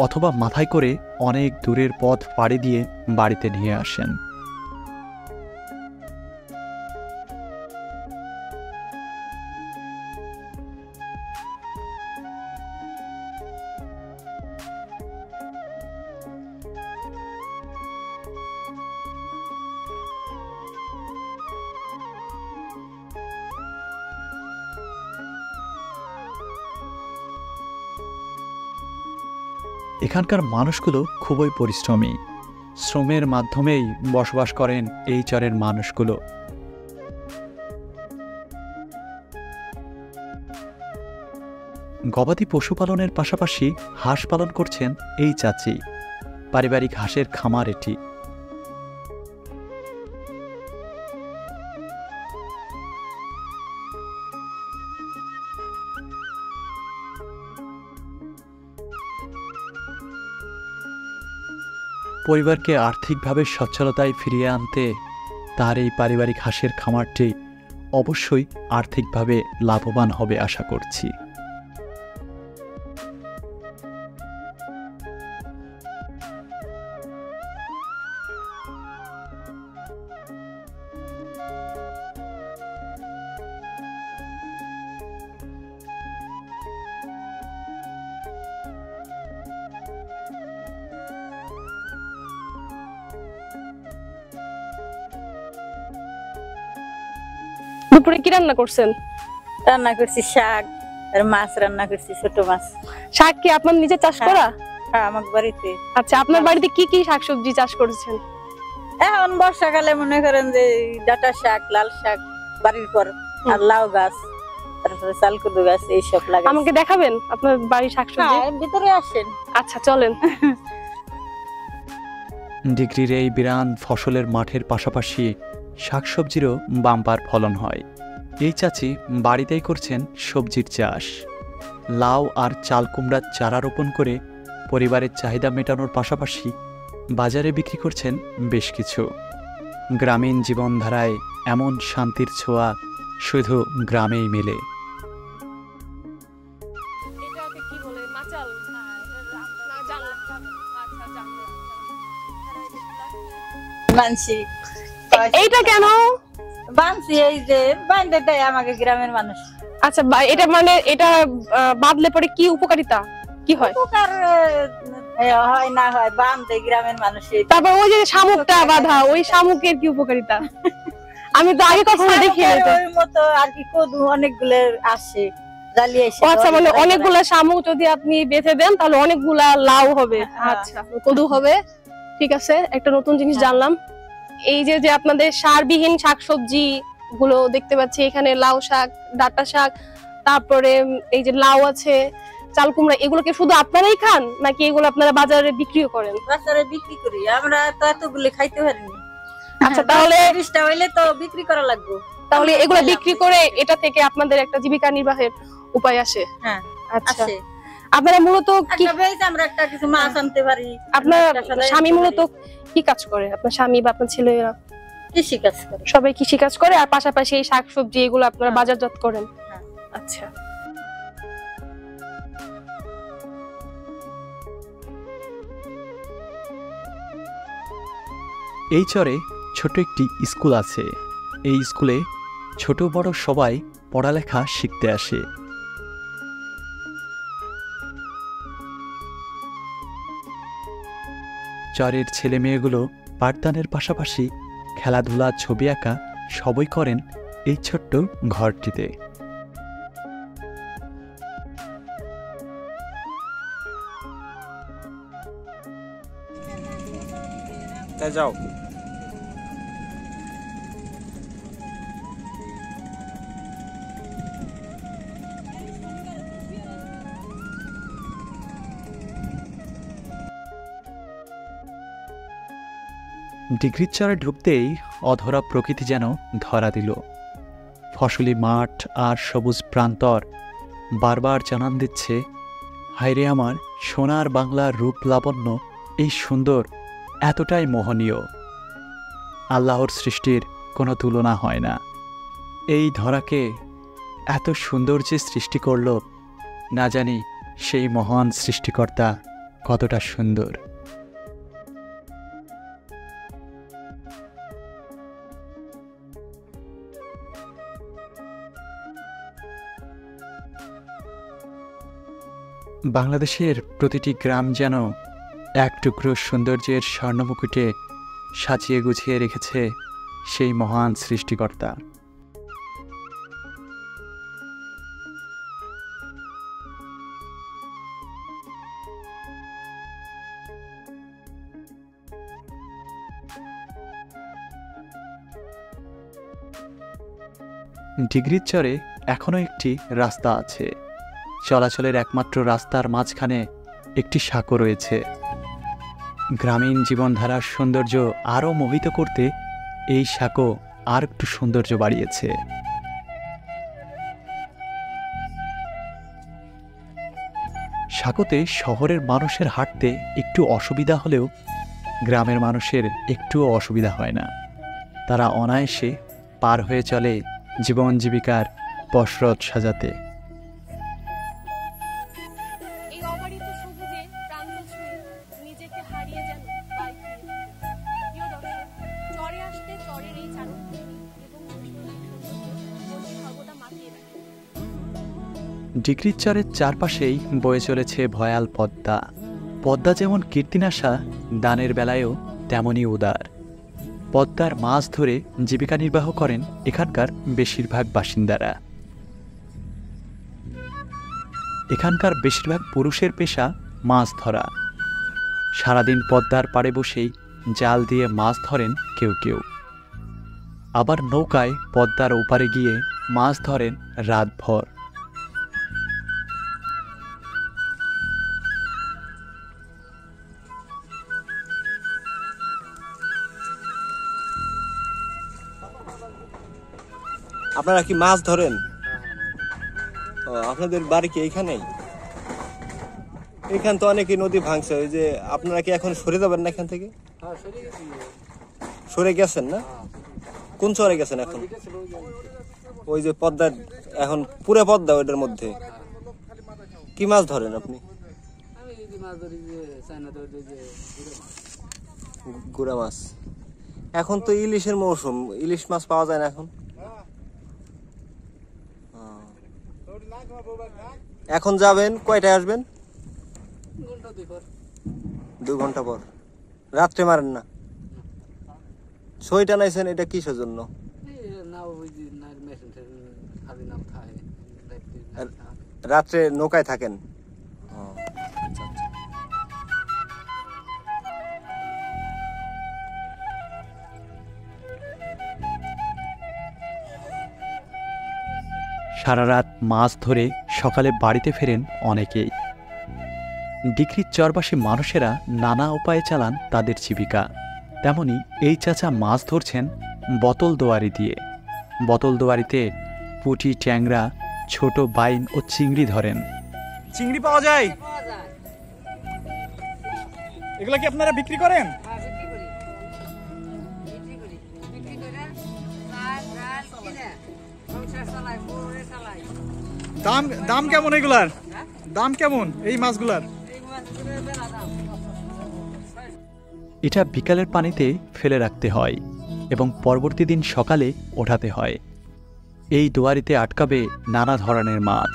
অথবা মাথায় করে অনেক দূরের পথ পাড়ি দিয়ে বাড়িতে নিয়ে আসেন। এখানকার মানুষগুলো খুবই পরিশ্রমী, শ্রমের মাধ্যমেই বসবাস করেন এই চরের মানুষগুলো। গবাদি পশুপালনের পাশাপাশি হাঁস পালন করছেন এই চাচি। পারিবারিক হাঁসের খামার এটি। পরিবারকে আর্থিকভাবে সচ্ছলতায় ফিরিয়ে আনতে তার এই পারিবারিক হাঁসের খামারটি অবশ্যই আর্থিকভাবে লাভবান হবে আশা করছি। দুপুরে কি রান্না করছেন? রান্না করছি শাক আর মাছ রান্না করছি, ছোট মাছ। শাক কি আপনার নিজে চাষ করা? হ্যাঁ, আমার বাড়িতে। আচ্ছা, আপনার বাড়িতে কি কি শাকসবজি চাষ করেছেন? এখন বর্ষাকালে মনে করেন যে ডাঁটা শাক, লাল শাক বাড়ির পর, আর লাউ গাছ, তারপরে চালকুদু গাছ, এইসব লাগে। আমাকে দেখাবেন আপনার বাড়ির শাকসবজি? হ্যাঁ, ভিতরে আসেন। আচ্ছা, চলেন। ডিগ্রির এই বিরান ফসলের মাঠের পাশাপাশি শাকসবজিরও বাম্পার ফলন হয়। এই চাচি বাড়িতেই করছেন সবজির চাষ। লাউ আর চাল কুমড়ার চারা রোপণ করে পরিবারের চাহিদা মেটানোর পাশাপাশি বাজারে বিক্রি করছেন বেশ কিছু। গ্রামীণ জীবনধারায় এমন শান্তির ছোঁয়া শুধু গ্রামেই মেলে। এইটা কেন বানছি? এই যে বান্ধে দেয় আমাকে গ্রামের মানুষ। আচ্ছা, এটা মানে এটা বাঁধলে পরে কি উপকারিতা কি হয়? উপকার হয় না হয়, বান্ধে গ্রামের মানুষ। তারপর ওই যে শামুকটা বাঁধা, ওই শামুকের কি উপকারিতা? আমি তো আগে কখনো দেখিনি। ওই মতো আর কি কদু অনেকগুলো আসে জ্বালিয়ে। আচ্ছা, মানে অনেকগুলো শামুক যদি আপনি বেঁধে দেন তাহলে অনেকগুলা লাউ হবে। আচ্ছা, কদু হবে। ঠিক আছে, একটা নতুন জিনিস জানলাম। এই যে যে আপনাদের সারবিহীন শাকসবজি গুলো দেখতে পাচ্ছি এখানে, লাউ শাক, ডাঁটা শাক, তারপরে এই যে লাউ আছে, চাল কুমড়া, এগুলো কি শুধু আপনারাই খান নাকি এগুলো আপনারা বাজারে বিক্রিও করেন? বাজারে বিক্রি করি, আমরা তো এতগুলো খাইতে পারিনি। আচ্ছা, তাহলে 20টা হইলে তো বিক্রি করা লাগবে। তাহলে এগুলো বিক্রি করে এটা থেকে আপনাদের একটা জীবিকা নির্বাহের উপায় আসে? হ্যাঁ, আচ্ছা। আপনারা মূলত কি, আমরা একটা কিছু মাছ আনতে পারি। আপনার স্বামী মূলত কি কাজ করে? আপনার স্বামী বা আপনার ছেলেরা কৃষি কাজ করে। সবাই কৃষি কাজ করে, আর পাশাপাশি এই শাকসবজি এগুলো আপনারা বাজারজাত করেন? আচ্ছা। এই চরে ছোট একটি স্কুল আছে। এই স্কুলে ছোট বড় সবাই পড়ালেখা শিখতে আসে। চরের ছেলে মেয়েগুলো পাঠদানের পাশাপাশি খেলাধুলা, ছবি আঁকা সবই করেন এই ছোট্ট ঘরটিতে। যাও। ডিগ্রির চরে ঢুকতেই অধরা প্রকৃতি যেন ধরা দিল। ফসলি মাঠ আর সবুজ প্রান্তর বারবার জানান দিচ্ছে, হায়রে আমার সোনার বাংলার রূপ লাবণ্য এই সুন্দর, এতটাই মোহনীয়। আল্লাহর সৃষ্টির কোনো তুলনা হয় না। এই ধরাকে এত সুন্দর যে সৃষ্টি করল, না জানি সেই মহান সৃষ্টিকর্তা কতটা সুন্দর। বাংলাদেশের প্রতিটি গ্রাম যেন এক টুকরো সৌন্দর্যের স্বর্ণমুকুটে সাজিয়ে গুছিয়ে রেখেছে সেই মহান সৃষ্টিকর্তা। ডিগ্রির চরে এখনো একটি রাস্তা আছে। চলাচলের একমাত্র রাস্তার মাঝখানে একটি সাঁকো রয়েছে। গ্রামীণ জীবনধারার সৌন্দর্য আরও মোহিত করতে এই সাঁকো আর একটু সৌন্দর্য বাড়িয়েছে। সাঁকোতে শহরের মানুষের হাঁটতে একটু অসুবিধা হলেও গ্রামের মানুষের একটুও অসুবিধা হয় না। তারা অনায়াসে পার হয়ে চলে জীবন জীবিকার পসরত সাজাতে। ডিগ্রির চরের চারপাশেই বয়ে চলেছে ভয়াল পদ্মা। পদ্মা যেমন কীর্তিনাশা, দানের বেলায়ও তেমনই উদার। পদ্মার মাছ ধরে জীবিকা নির্বাহ করেন এখানকার বেশিরভাগ বাসিন্দারা। এখানকার বেশিরভাগ পুরুষের পেশা মাছ ধরা। সারাদিন পদ্মার পাড়ে বসেই জাল দিয়ে মাছ ধরেন কেউ কেউ, আবার নৌকায় পদ্মার ওপারে গিয়ে মাছ ধরেন রাতভর। আপনারা কি মাছ ধরেন? আপনাদের বাড়ি কি এইখানেই? এখান তো অনেকই নদী ভাঙছে, ওই যে আপনারা কি এখন সরে যাবেন না এখান থেকে? সরে গেছেন না? কোন চরে গেছেন এখন? ওই যে পদ্মা, এখন পুরো পদ্মা ওইটার মধ্যে কি মাছ ধরেন আপনি? গুড়া মাছ। এখন তো ইলিশের মৌসুম, ইলিশ মাছ পাওয়া যায় না এখন। এখন যাবেন কয়টায় আসবেন? 2 ঘন্টা পর। রাত্রে মারেন না? ছয়টা নাইছেন, এটা কিসের জন্য? রাত্রে নৌকায় থাকেন? সারা রাত মাছ ধরে সকালে বাড়িতে ফেরেন অনেকেই। ডিগ্রির চরবাসী মানুষেরা নানা উপায়ে চালান তাদের জীবিকা। তেমনি এই চাচা মাছ ধরছেন বোতল দোয়ারি দিয়ে। বোতল দোয়ারিতে পুঁটি, ট্যাংরা, ছোট বাইন ও চিংড়ি ধরেন। চিংড়ি পাওয়া যায়? এগুলা কি আপনারা বিক্রি করেন? দাম কেমন এগুলার? দাম কেমন এই মাছগুলার? এটা বিকালের পানিতে ফেলে রাখতে হয় এবং পরবর্তী দিন সকালে ওঠাতে হয়। এই দোয়ারিতে আটকাবে নানা ধরনের মাছ।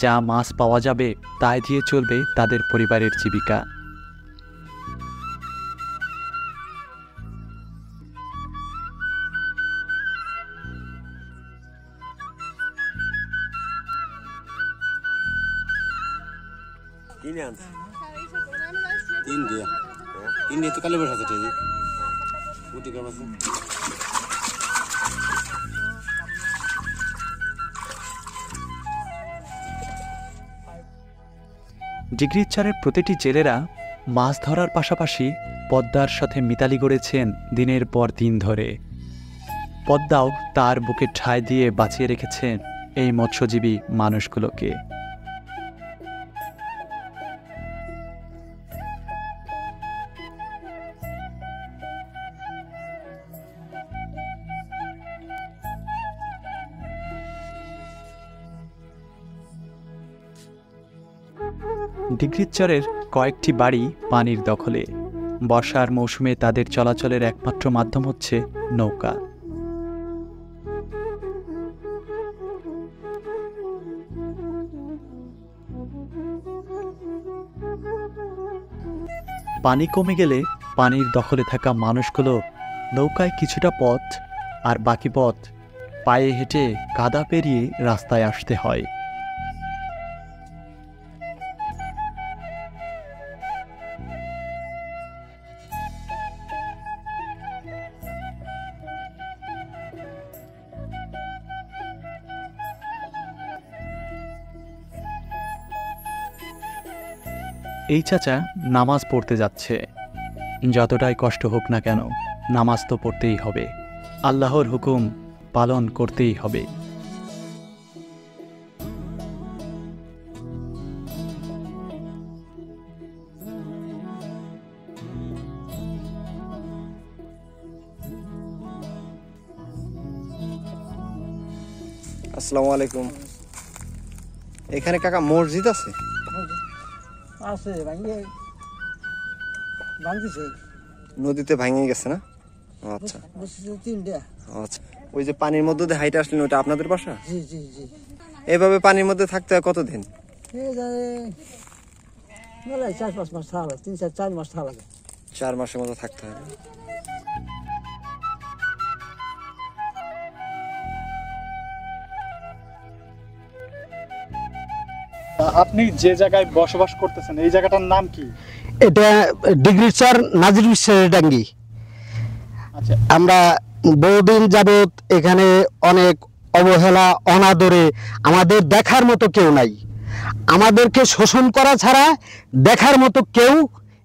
যা মাছ পাওয়া যাবে তাই দিয়ে চলবে তাদের পরিবারের জীবিকা। তো কালে বসে আছে ডিগ্রির চরের প্রতিটি জেলেরা মাছ ধরার পাশাপাশি পদ্মার সাথে মিতালি গড়েছেন দিনের পর দিন ধরে। পদ্মাও তার বুকে ঠাঁই দিয়ে বাঁচিয়ে রেখেছেন এই মৎস্যজীবী মানুষগুলোকে। ডিগ্রিচরের কয়েকটি বাড়ি পানির দখলে। বর্ষার মৌসুমে তাদের চলাচলের একমাত্র মাধ্যম হচ্ছে নৌকা। পানি কমে গেলে পানির দখলে থাকা মানুষগুলো নৌকায় কিছুটা পথ আর বাকি পথ পায়ে হেঁটে কাদা পেরিয়ে রাস্তায় আসতে হয়। এই চাচা নামাজ পড়তে যাচ্ছে। যতটাই কষ্ট হোক না কেন নামাজ তো পড়তেই হবে, আল্লাহর হুকুম পালন করতেই হবে। আসসালামু আলাইকুম। এখানে কাকা মসজিদ আছে? আছে ভাঙতেছে, নদীতে ভাঙে গেছে না? আচ্ছা তিনটা। আচ্ছা, ওই যে পানির মধ্যে দিয়ে হাইটে আসলেন ওটা আপনাদের বাসা? জি জি জি। এভাবে পানির মধ্যে থাকতে হয় কতদিন? 4-5 মাস থাকা লাগে, 3-4 মাস থাকা লাগে। 4 মাসের মতো থাকতে হয়। আপনি যে জায়গায় বসবাস করতেছেন এই জায়গাটার নাম কি? এটা ডিগ্রিচর নাজির বিশ্বাসের ডাঙ্গি। আমরা বহুদিন যাবত এখানে অনেক অবহেলা অনাদরে, আমাদের দেখার মতো কেউ নাই, আমাদেরকে শোষণ করা ছাড়া দেখার মতো কেউ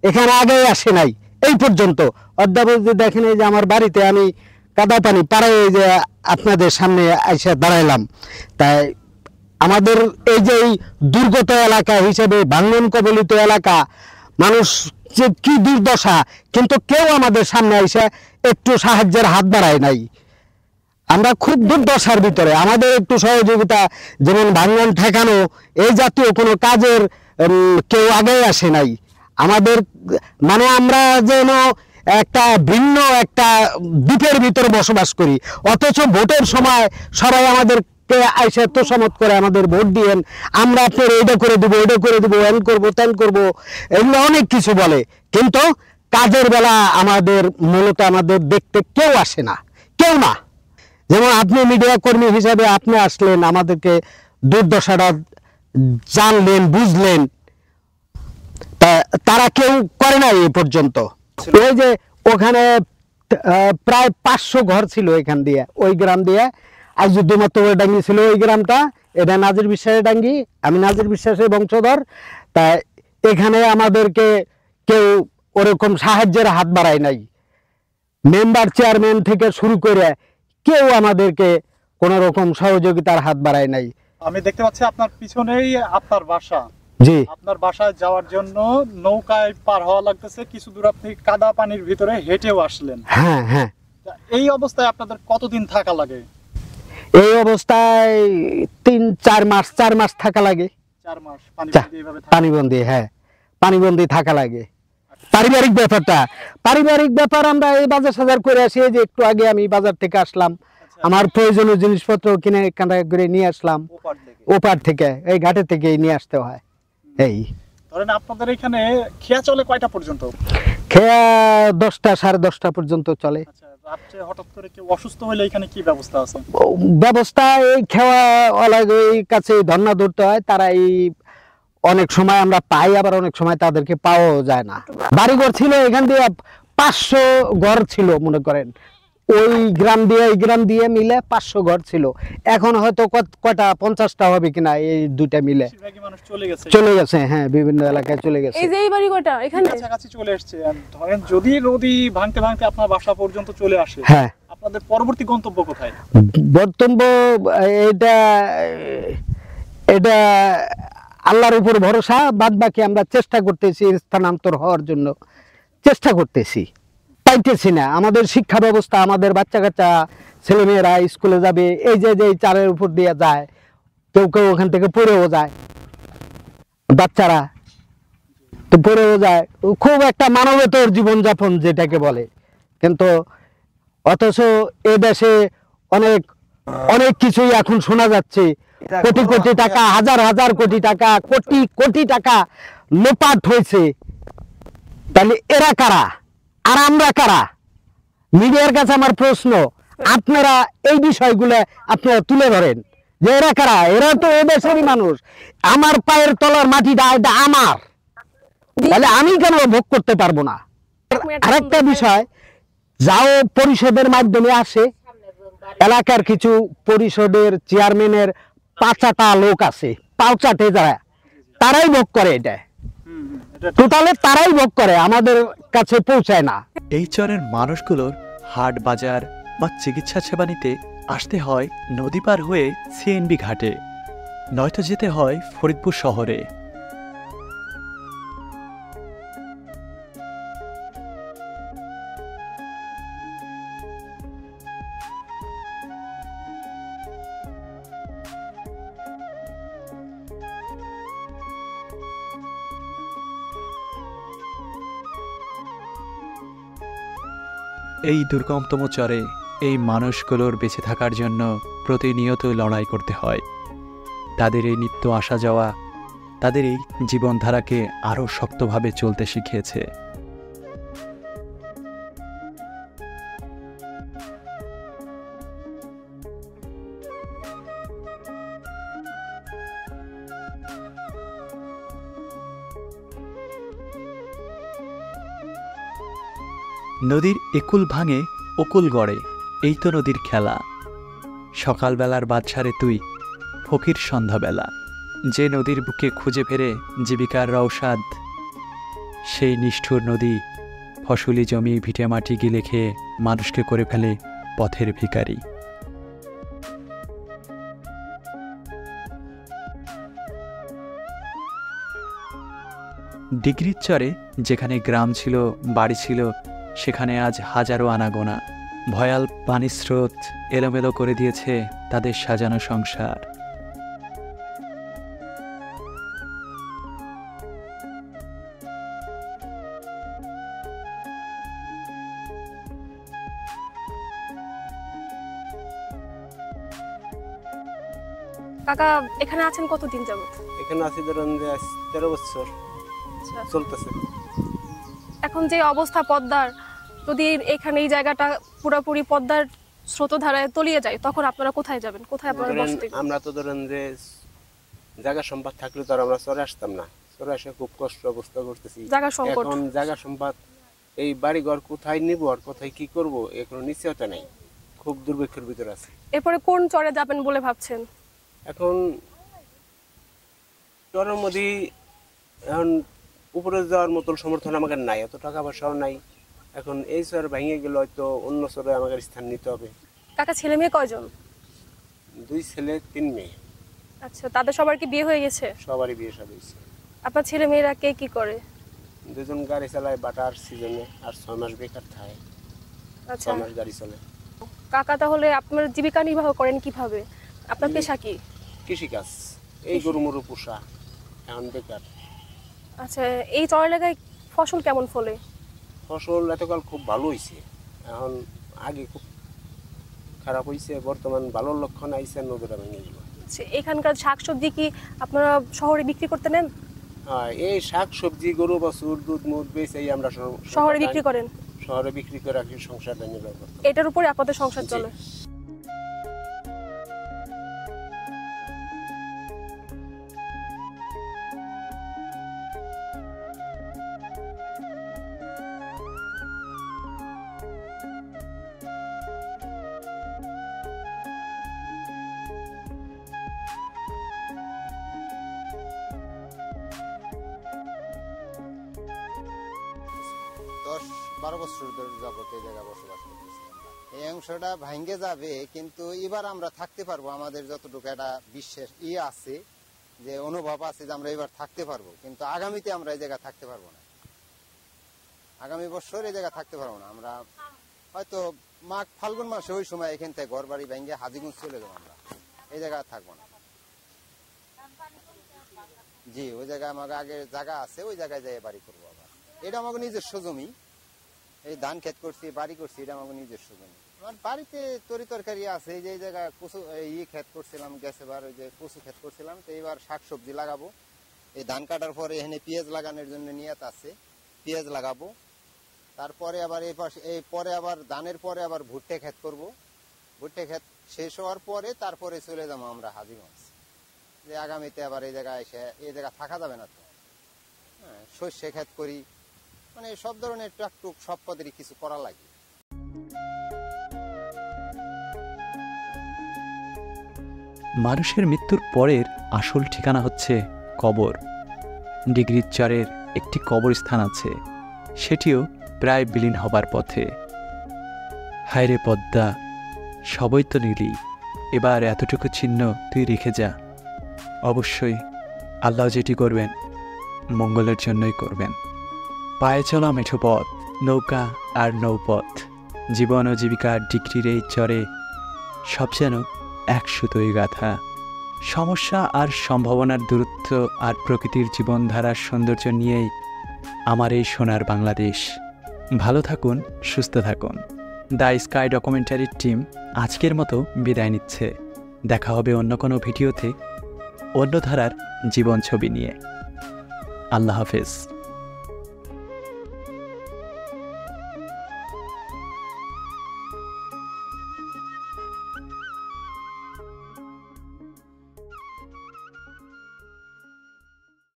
এখানে আগে আসে নাই এই পর্যন্ত। অদ্যাবধি দেখেন এই যে আমার বাড়িতে আমি কাদা পানি পাড়ায় এই যে আপনাদের সামনে এসে দাঁড়াইলাম। তাই আমাদের এই যে এই দুর্গত এলাকা হিসেবে ভাঙন কবলিত এলাকা, মানুষ যে কি দুর্দশা, কিন্তু কেউ আমাদের সামনে এসে একটু সাহায্যের হাত বাড়ায় নাই। আমরা খুব দুর্দশার ভিতরে, আমাদের একটু সহযোগিতা, যেমন ভাঙন ঠেকানো এই জাতীয় কোনো কাজের কেউ আগে আসে নাই আমাদের। মানে আমরা যেন একটা ভিন্ন একটা দ্বীপের ভিতরে বসবাস করি, অথচ ভোটের সময় সবাই আমাদের আইসা তোষামত করে আমাদের ভোট দিয়েন, আমরা আপনার এইটা করে দিব, ওইটা করে দিব, এন করবো তেন করবো, এগুলো অনেক কিছু বলে, কিন্তু কাজের বেলা আমাদের মূলত আমাদের দেখতে কেউ আসে না, কেউ না। যেমন আপনি মিডিয়া কর্মী হিসাবে আপনি আসলেন, আমাদেরকে দুর্দশাটা জানলেন, বুঝলেন, তারা কেউ করে নাই এ পর্যন্ত। ওই যে ওখানে প্রায় 500 ঘর ছিল এখান দিয়ে, ওই গ্রাম দিয়ে আইজুদ্দুমাত্র ডাঙ্গি ছিল ওই গ্রামটা। এটা নাজির বিশ্বাসের ডাঙ্গি, আমি নাজির বিশ্বাসের বংশধর। তাই এখানে আমাদেরকে কেউ ওরকম সাহায্যের হাত বাড়ায় নাই, মেম্বার চেয়ারম্যান থেকে শুরু করে কেউ আমাদেরকে কোন রকম সহযোগিতার হাত বাড়ায় নাই। আমি দেখতে পাচ্ছি আপনার পিছনেই আপনার বাসা। জি, আপনার বাসায় যাওয়ার জন্য নৌকায় পার হওয়া লাগতেছে, কিছু দূর আপনি কাদা পানির ভিতরে হেঁটেও আসলেন। হ্যাঁ হ্যাঁ। এই অবস্থায় আপনাদের কতদিন থাকা লাগে? এই অবস্থায় 3-4 মাস, 4 মাস থাকা লাগে। 4 মাস পানিবন্দী, হ্যাঁ পানিবন্দী থাকা লাগে। পারিবারিক ব্যাপারটা, পারিবারিক ব্যাপার আমরা এই বাজার সাজার করে আসি। এই যে একটু আগে আমি বাজার থেকে আসলাম, আমার প্রয়োজনীয় জিনিসপত্র কিনে কাঁটা করে নিয়ে আসলাম ওপার থেকে, এই ঘাটে থেকে নিয়ে আসতে হয়। এই ধরেন আপনাদের এখানে খেয়া চলে কয়টা পর্যন্ত? খেয়া 10টা 10:30 পর্যন্ত চলে। রাত্রে হঠাৎ করে কেউ অসুস্থ হলে এখানে কি ব্যবস্থা আছে? ব্যবস্থা এই খেওয়া ওই কাছে ধর্ণা ধরতে হয়, তারা এই অনেক সময় আমরা পাই, আবার অনেক সময় তাদেরকে পাওয়াও যায় না। বাড়িঘর ছিল এখান দিয়ে 500 ঘর ছিল মনে করেন, ওই গ্রাম দিয়ে এই গ্রাম দিয়ে মিলে 500 ঘর ছিল। এখন হয়তো কয়টা 50টা হবে কিনা, এই দুইটা মিলে চলে গেছে। হ্যাঁ, বিভিন্ন এলাকায় চলে গেছে। এই যে এই বাড়ি কয়টা এখানে কাছাকাছি চলে আসছে। ধরেন যদি নদী ভাঙতে ভাঙতে আপনার বাসা পর্যন্ত চলে আসে, হ্যাঁ, আপনাদের পরবর্তী গন্তব্য কোথায়? গন্তব্য এটা আল্লাহর উপর ভরসা, বাদ বাকি আমরা চেষ্টা করতেছি স্থানান্তর হওয়ার জন্য, চেষ্টা করতেছি, পাইতেছি না। আমাদের শিক্ষা ব্যবস্থা, আমাদের বাচ্চা কাচ্চা ছেলেমেয়েরা স্কুলে যাবে, এই যে চারের উপর দিয়ে যায়, কেউ কেউ ওখান থেকে পড়েও যায় বাচ্চারা, তো পড়েও যায়, খুব একটা মানবেতর জীবনযাপন যেটাকে বলে। কিন্তু অথচ এ দেশে অনেক অনেক কিছুই এখন শোনা যাচ্ছে, কোটি কোটি টাকা, হাজার হাজার কোটি টাকা, কোটি কোটি টাকা লোপাট হয়েছে। তাহলে এরা কারা আর আমরা কারা? মিডিয়ার কাছে আমার প্রশ্ন, আপনারা এই বিষয়গুলো আপনারা তুলে ধরেন যে এরা কারা। এরা তো এ দেশেরই মানুষ, আমার পায়ের তলার মাটিটা এটা আমার, তাহলে আমি কেন ভোগ করতে পারবো না? আরেকটা বিষয়, যাও পরিষদের মাধ্যমে আসে, এলাকার কিছু পরিষদের চেয়ারম্যানের পাঁচাটা লোক আছে, পাঁচাটে যারা, তারাই ভোগ করে, এটা টোটালে তারাই ভোগ করে, আমাদের কাছে পৌঁছায় না। এই চরের মানুষগুলোর হাট বাজার বা চিকিৎসা সেবা নিতে আসতে হয় নদী পার হয়ে সিএনবি ঘাটে, নয়তো যেতে হয় ফরিদপুর শহরে। এই দুর্গমতম চরে এই মানুষগুলোর বেঁচে থাকার জন্য প্রতিনিয়ত লড়াই করতে হয়। তাদের এই নিত্য আসা যাওয়া তাদের এই জীবনধারাকে আরও শক্তভাবে চলতে শিখিয়েছে। নদীর একুল ভাঙে অকুল গড়ে, এই তো নদীর খেলা। সকালবেলার বাদশারে তুই, ফকির সন্ধ্যাবেলা। যে নদীর বুকে খুঁজে ফেরে জীবিকার রওশাদ, সেই নিষ্ঠুর নদী ফসলি জমি ভিটেমাটি গিলে খেয়ে মানুষকে করে ফেলে পথের ভিখারি। ডিগ্রির চরে যেখানে গ্রাম ছিল, বাড়ি ছিল, সেখানে আজ হাজারো আনাগোনা। ভয়াল পানির স্রোত এলোমেলো করে দিয়েছে তাদের সাজানো সংসার। কাকা এখানে আছেন কতদিন যাবত? এখানে আছি ধরুন 13 বছর চলতেছে। এখন যে অবস্থা পদ্মার, যদি এখানে এই জায়গাটা পুরোপুরি পদ্মার স্রোতধারায় তলিয়ে যায়, তখন আপনারা কোথায় যাবেন? কোথায় আপনারা বসতি? আমরা তো ধরেন যে জায়গা সম্পদ থাকলে তো আর আমরা চরে আসতাম না, চরে এসে খুব কষ্ট অবস্থা করতেছি। জায়গা সংকট, এখন জায়গা সম্পদ, এই বাড়ি ঘর কোথায় নিব আর কোথায় কি করব এর কোনো নিশ্চয়তা নাই, খুব দুর্ভিক্ষের ভিতর আছে। এরপরে কোন চরে যাবেন বলে ভাবছেন? এখন চরের মধ্যে এখন উপরে যাওয়ার মতো সমর্থন আমাদের নাই, এত টাকা পয়সাও নাই। এখন এই চর ভেঙে গেলে হয়তো অন্য চরে আমাদের স্থান নিতে হবে। কাকা ছেলে মেয়ে কয়জন? 2 ছেলে 3 মেয়ে। আচ্ছা, তাদের সবার কি বিয়ে হয়ে গেছে? সবারই বিয়ে সব হয়েছে। আপনার ছেলে মেয়েরা কে কি করে? 2জন গাড়ি চালায় বাটার সিজনে, আর 6 মাস বেকার থাকে। আচ্ছা, 6 মাস গাড়ি চলে। কাকা তাহলে আপনার জীবিকা নির্বাহ করেন কিভাবে? আপনার পেশা কি? কৃষিকাজ, এই গরু মরু পোষা, এখন বেকার। আচ্ছা, এই চর এলাকায় ফসল কেমন ফলে? ফসল এতকাল খুব ভালো হয়েছে, এখন আগে খুব খারাপ হয়েছে, বর্তমান ভালো লক্ষণ আইছে, নদীটা ভেঙে গেল। এখানকার শাকসবজি কি আপনারা শহরে বিক্রি করতে নেন? হ্যাঁ, এই শাক সবজি, গরু বাছুর, দুধ মুধ বেচে আমরা শহরে বিক্রি করেন? শহরে বিক্রি করে রাখি, সংসারটা নির্বাহ করতে। এটার উপরে আপনাদের সংসার চলে? দশ 12 বছর ধরে যাবত এই জায়গায় বসবাস করতেছি। এই অংশটা ভাঙ্গে যাবে, কিন্তু এবার আমরা থাকতে পারবো। আমাদের যতটুকু একটা বিশ্বাস আছে, যে অনুভব আছে যে আমরা এবার থাকতে পারবো, কিন্তু আগামীতে আমরা এই জায়গায় থাকতে পারবো না। আগামী বছর এই জায়গায় থাকতে পারবো না। আমরা হয়তো মাঘ ফাল্গুন মাসে ওই সময় এখান থেকে ঘর বাড়ি ভেঙে হাজিগঞ্জ চলে যাবো, আমরা এই জায়গায় থাকবো না। জি, ওই জায়গায় আমার আগে জায়গা আছে, ওই জায়গায় যাই বাড়ি করবো আবার। এটা আমাকে নিজস্ব জমি, এই ধান ক্ষেত করছি, বাড়ি করছি, এটা আমাকে নিজস্ব জমি। আমার বাড়িতে তরি তরকারি আছে, এই যে এই জায়গায় কচু ক্ষেত করছিলাম, গেছেবার ওই যে কচু ক্ষেত করছিলাম, তো এইবার শাকসবজি লাগাবো। এই ধান কাটার পরে এখানে পেঁয়াজ লাগানোর জন্য নিয়ত আছে, পেঁয়াজ লাগাবো। তারপরে আবার এই পরে আবার ধানের পরে আবার ভুট্টা ক্ষেত করব। ভুট্টা ক্ষেত শেষ হওয়ার পরে তারপরে চলে যাবো আমরা হাজীগঞ্জ, যে আগামীতে আবার এই জায়গায় এসে এই জায়গা থাকা যাবে না তো। হ্যাঁ, সর্ষে ক্ষেত করি, মানে সব ধরনের টুকটুক সব পদেরই কিছু করা লাগে। মানুষের মৃত্যুর পরের আসল ঠিকানা হচ্ছে কবর। ডিগ্রির চরের একটি কবরস্থান আছে, সেটিও প্রায় বিলীন হবার পথে। হায়রে পদ্মা, সবই তো নিলি, এবার এতটুকু চিহ্ন তুই রেখে যা। অবশ্যই আল্লাহ যেটি করবেন মঙ্গলের জন্যই করবেন। পায়ে চলা মেঠো পথ, নৌকা আর নৌপথ, জীবন ও জীবিকার ডিগ্রির এই চরে সব যেন এক সুতোয় গাঁথা। সমস্যা আর সম্ভাবনার দূরত্ব আর প্রকৃতির জীবনধারার সৌন্দর্য নিয়েই আমার এই সোনার বাংলাদেশ। ভালো থাকুন, সুস্থ থাকুন। দ্য স্কাই ডকুমেন্টারির টিম আজকের মতো বিদায় নিচ্ছে। দেখা হবে অন্য কোনো ভিডিওতে অন্য ধারার জীবন ছবি নিয়ে। আল্লাহ হাফেজ।